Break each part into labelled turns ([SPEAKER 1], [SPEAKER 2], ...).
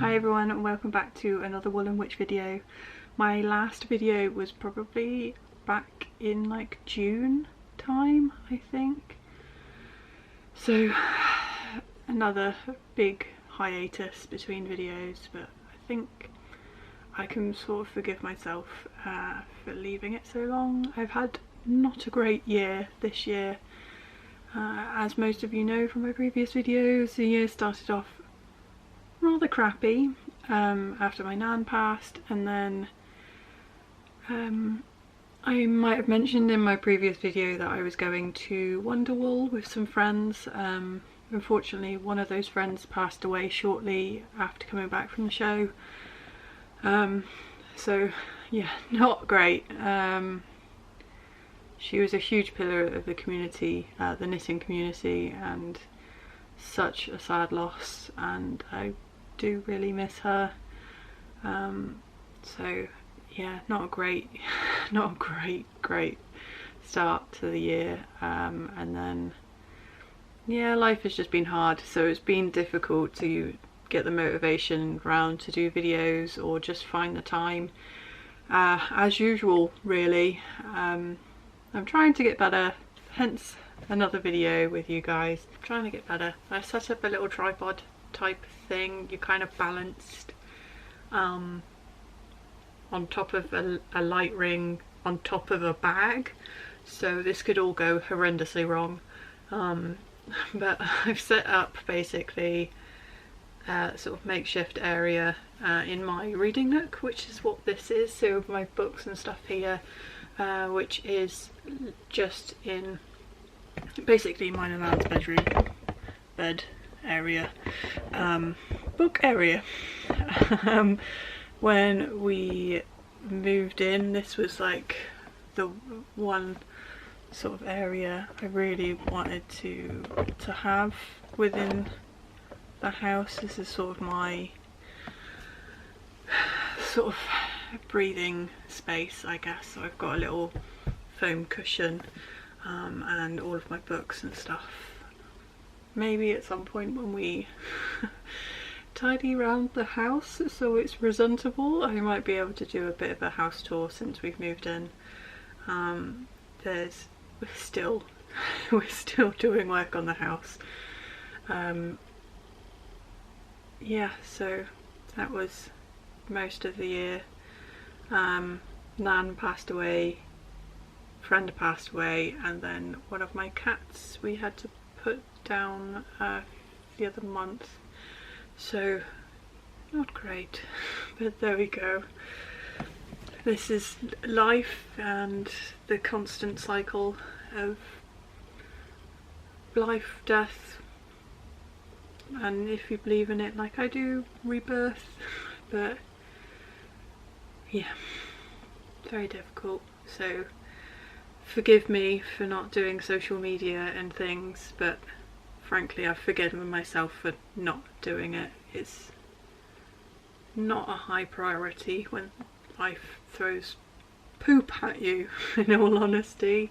[SPEAKER 1] Hi everyone and welcome back to another Woollen Wytch video. My last video was probably back in like June time, I think. So another big hiatus between videos, but I think I can sort of forgive myself for leaving it so long. I've had not a great year this year. As most of you know from my previous videos, the year started off rather crappy after my nan passed, and then I might have mentioned in my previous video that I was going to Wonderwall with some friends. Unfortunately one of those friends passed away shortly after coming back from the show, so yeah, not great. She was a huge pillar of the community, the knitting community, and such a sad loss, and I do really miss her. So yeah, not a great start to the year, and then yeah, life has just been hard, so it's been difficult to get the motivation round to do videos or just find the time, as usual really. I'm trying to get better, hence another video with you guys. I'm trying to get better. I set up a little tripod type thing. You're kind of balanced on top of a light ring on top of a bag, so this could all go horrendously wrong, but I've set up basically a sort of makeshift area in my reading nook, which is what this is. So my books and stuff here, which is just in basically mine and Nan's bedroom, bed area, book area. When we moved in, this was like the one sort of area I really wanted to have within the house. This is sort of my sort of breathing space, I guess. So I've got a little foam cushion and all of my books and stuff. Maybe at some point when we tidy around the house so it's presentable, I might be able to do a bit of a house tour since we've moved in. We're still doing work on the house. Yeah, so that was most of the year. Nan passed away, friend passed away, and then one of my cats we had to put down the other month, so not great, but there we go. This is life and the constant cycle of life, death, and if you believe in it like I do, rebirth. But yeah, very difficult, so forgive me for not doing social media and things, but frankly I've forgiven myself for not doing it. It's not a high priority when life throws poop at you, in all honesty.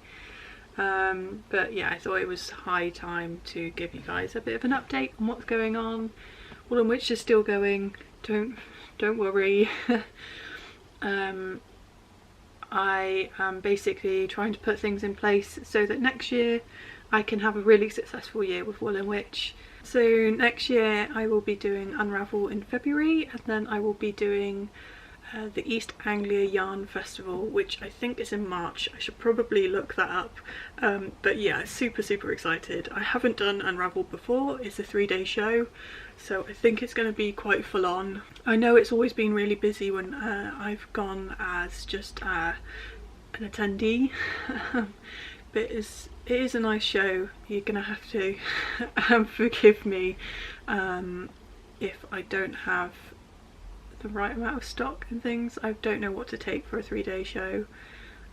[SPEAKER 1] But yeah, I thought it was high time to give you guys a bit of an update on what's going on. Woollen Wytch is still going, don't worry. I am basically trying to put things in place so that next year I can have a really successful year with Woollen Wytch. So next year I will be doing Unravel in February, and then I will be doing the East Anglia Yarn Festival, which I think is in March. I should probably look that up, but yeah, super excited. I haven't done Unravel before. It's a 3-day show, so I think it's going to be quite full on. I know it's always been really busy when I've gone as just an attendee, but it is a nice show. You're gonna have to forgive me if I don't have the right amount of stock and things. I don't know what to take for a 3-day show.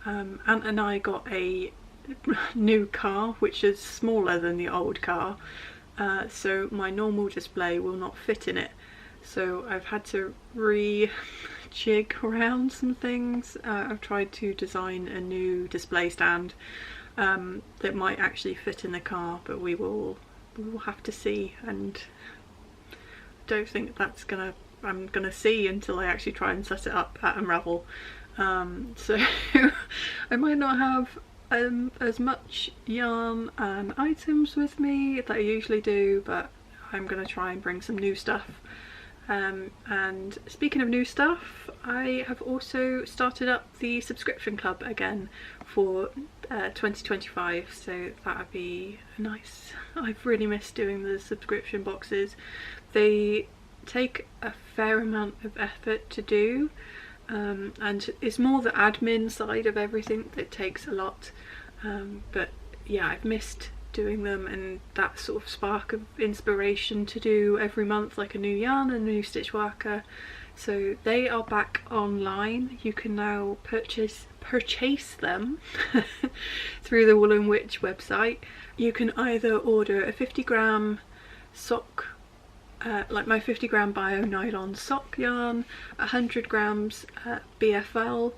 [SPEAKER 1] Ant and I got a new car which is smaller than the old car, so my normal display will not fit in it, so I've had to jig around some things. I've tried to design a new display stand that might actually fit in the car, but we will have to see, and don't think that's gonna I'm gonna see until I actually try and set it up at Unravel. So I might not have as much yarn and items with me that I usually do, but I'm gonna try and bring some new stuff. And speaking of new stuff, I have also started up the subscription club again for 2025, so that'd be nice. I've really missed doing the subscription boxes. They take a fair amount of effort to do, and it's more the admin side of everything that takes a lot, but yeah, I've missed doing them, and that sort of spark of inspiration to do every month like a new yarn and a new stitch worker. So they are back online. You can now purchase them through the Woollen Wytch website. You can either order a 50-gram sock, like my 50-gram bio nylon sock yarn, 100 grams BFL,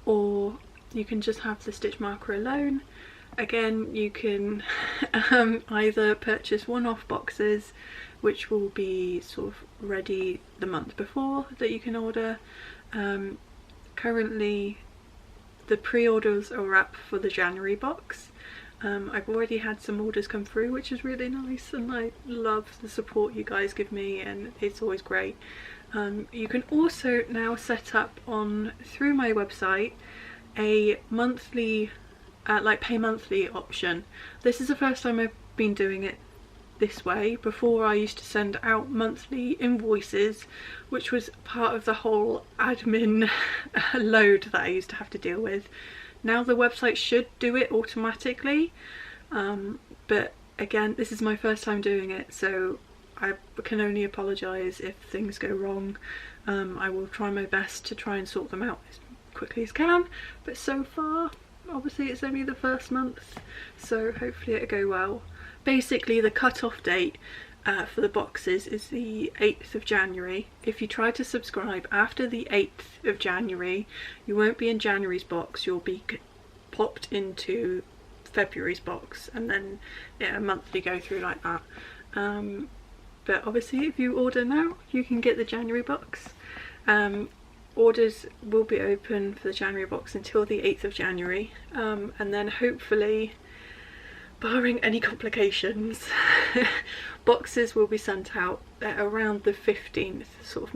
[SPEAKER 1] or you can just have the stitch marker alone. Again, you can either purchase one-off boxes, which will be sort of ready the month before that you can order. Currently the pre-orders are up for the January box. I've already had some orders come through, which is really nice, and I love the support you guys give me, and it's always great. You can also now set up through my website a monthly like pay monthly option. This is the first time I've been doing it this way. Before, I used to send out monthly invoices, which was part of the whole admin load that I used to have to deal with. Now the website should do it automatically, but again, this is my first time doing it, so I can only apologise if things go wrong. I will try my best to try and sort them out as quickly as can, but so far, obviously it's only the first month, so hopefully it'll go well. Basically the cut-off date for the boxes is the 8th of January. If you try to subscribe after the 8th of January, you won't be in January's box, you'll be popped into February's box, and then a monthly go through like that. But obviously if you order now, you can get the January box. Orders will be open for the January box until the 8th of January, and then hopefully, barring any complications, boxes will be sent out at around the 15th, sort of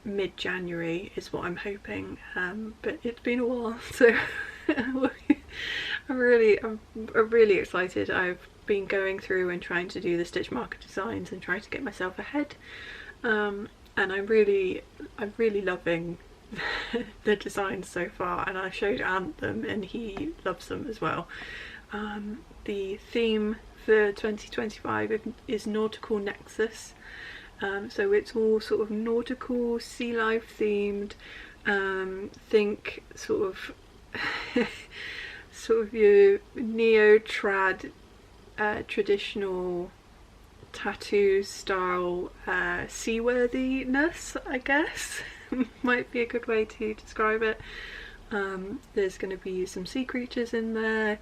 [SPEAKER 1] mid-January is what I'm hoping, but it's been a while, so I'm really excited. I've been going through and trying to do the stitch marker designs and trying to get myself ahead, and I'm really loving the designs so far, and I showed Ant them and he loves them as well. The theme for 2025 is Nautical Nexus, so it's all sort of nautical, sea life themed. Think sort of your neo-trad traditional tattoo style seaworthiness, I guess might be a good way to describe it. There's going to be some sea creatures in there.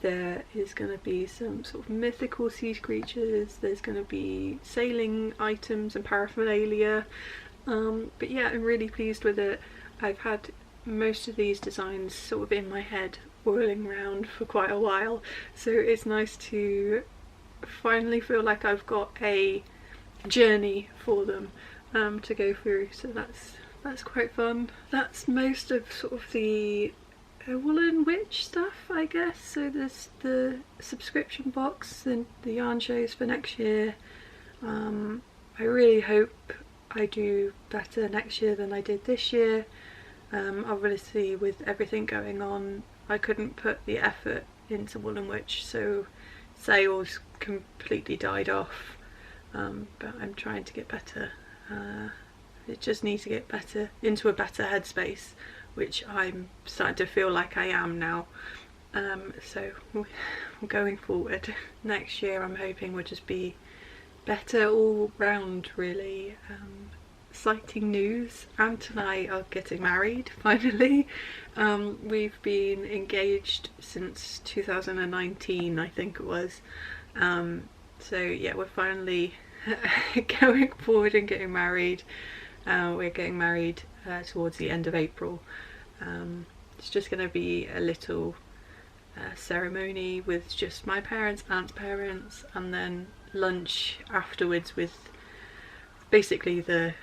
[SPEAKER 1] There is going to be some sort of mythical sea creatures. There's going to be sailing items and paraphernalia. But yeah, I'm really pleased with it. I've had most of these designs sort of in my head whirling around for quite a while, so it's nice to finally feel like I've got a journey for them to go through, so that's quite fun. That's most of sort of the Woollen Wytch stuff, I guess. So there's the subscription box and the yarn shows for next year. I really hope I do better next year than I did this year. Obviously with everything going on, I couldn't put the effort into Woollen Wytch, so sales completely died off, but I'm trying to get better. It just needs to get better, into a better headspace, which I'm starting to feel like I am now. So going forward, next year I'm hoping will just be better all round, really. Exciting news, Ant and I are getting married finally. We've been engaged since 2019, I think it was. So yeah, we're finally going forward and getting married. We're getting married towards the end of April. It's just going to be a little ceremony with just my parents, aunt's parents, and then lunch afterwards with basically the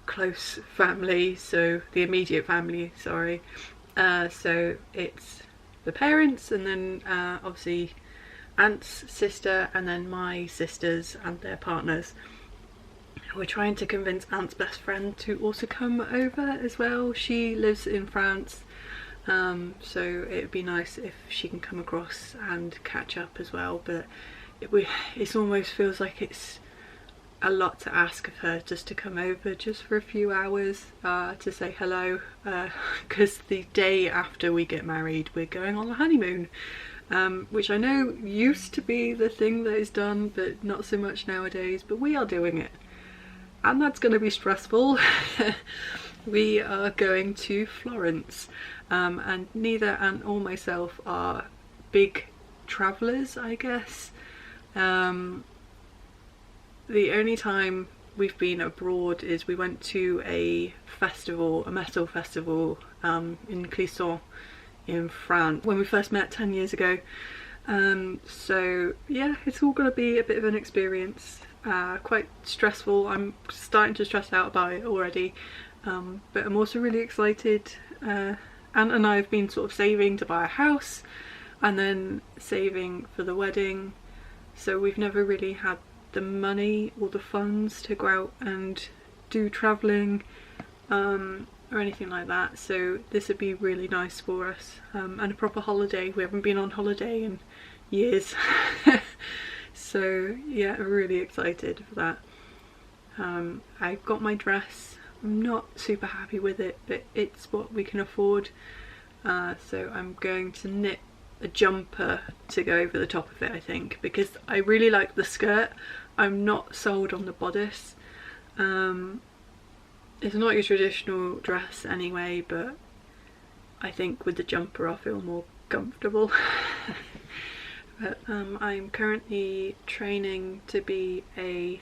[SPEAKER 1] close family, so the immediate family, sorry. So it's the parents, and then obviously aunt's sister, and then my sisters and their partners. We're trying to convince aunt's best friend to also come over as well. She lives in France, so it'd be nice if she can come across and catch up as well, but it almost feels like it's a lot to ask of her just to come over just for a few hours to say hello, because the day after we get married we're going on the honeymoon, which I know used to be the thing that is done, but not so much nowadays, but we are doing it, and that's going to be stressful. We are going to Florence, and neither Aunt or myself are big travellers, I guess. The only time we've been abroad is we went to a festival, a metal festival in Clisson in France when we first met 10 years ago. So yeah, it's all going to be a bit of an experience, quite stressful. I'm starting to stress out about it already, but I'm also really excited. Aunt and I have been sort of saving to buy a house and then saving for the wedding, so we've never really had the money or the funds to go out and do travelling or anything like that, so this would be really nice for us, and a proper holiday. We haven't been on holiday in years. So yeah, I'm really excited for that. I got my dress. I'm not super happy with it, but it's what we can afford, so I'm going to knit a jumper to go over the top of it, I think, because I really like the skirt. I'm not sold on the bodice. It's not your traditional dress anyway, but I think with the jumper I'll feel more comfortable. But I'm currently training to be a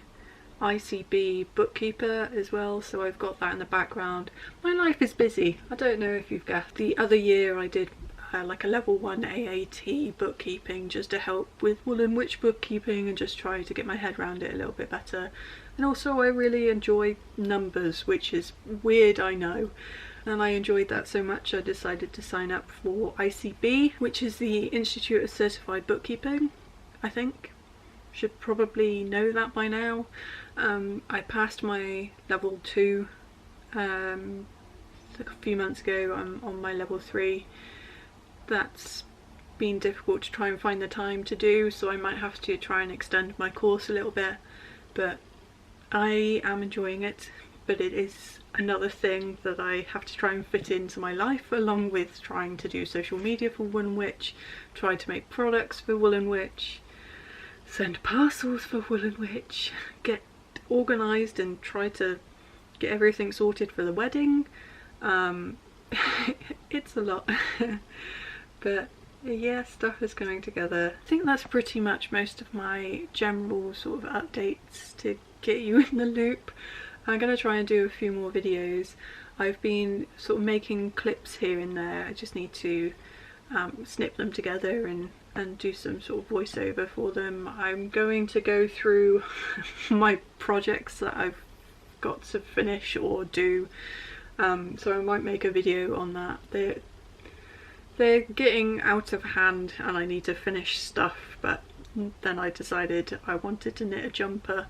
[SPEAKER 1] ICB bookkeeper as well, so I've got that in the background. My life is busy. I don't know if you've guessed. The other year I did like a level 1 AAT bookkeeping just to help with Woollen Wytch bookkeeping and just try to get my head around it a little bit better. And also I really enjoy numbers, which is weird, I know, and I enjoyed that so much I decided to sign up for ICB, which is the Institute of Certified Bookkeeping. I think should probably know that by now. I passed my level 2 a few months ago. I'm on my level 3. That's been difficult to try and find the time to do, so I might have to try and extend my course a little bit, but I am enjoying it. But it is another thing that I have to try and fit into my life, along with trying to do social media for Woollen Wytch, try to make products for Woollen Wytch, send parcels for Woollen Wytch, get organised and try to get everything sorted for the wedding. It's a lot. But yeah, stuff is coming together. I think that's pretty much most of my general sort of updates to get you in the loop. I'm going to try and do a few more videos. I've been sort of making clips here and there. I just need to snip them together and do some sort of voiceover for them. I'm going to go through my projects that I've got to finish or do, so I might make a video on that. They're getting out of hand and I need to finish stuff, but then I decided I wanted to knit a jumper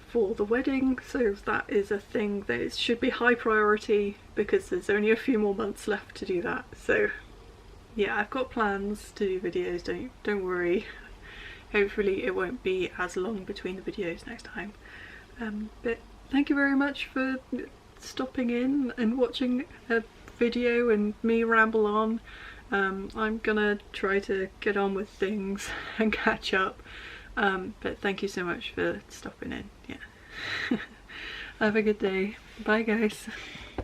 [SPEAKER 1] for the wedding, so that is a thing that it should be high priority because there's only a few more months left to do that. So yeah, I've got plans to do videos, don't worry. Hopefully it won't be as long between the videos next time. But thank you very much for stopping in and watching a video and me ramble on. I'm gonna try to get on with things and catch up, but thank you so much for stopping in. Yeah. Have a good day. Bye guys.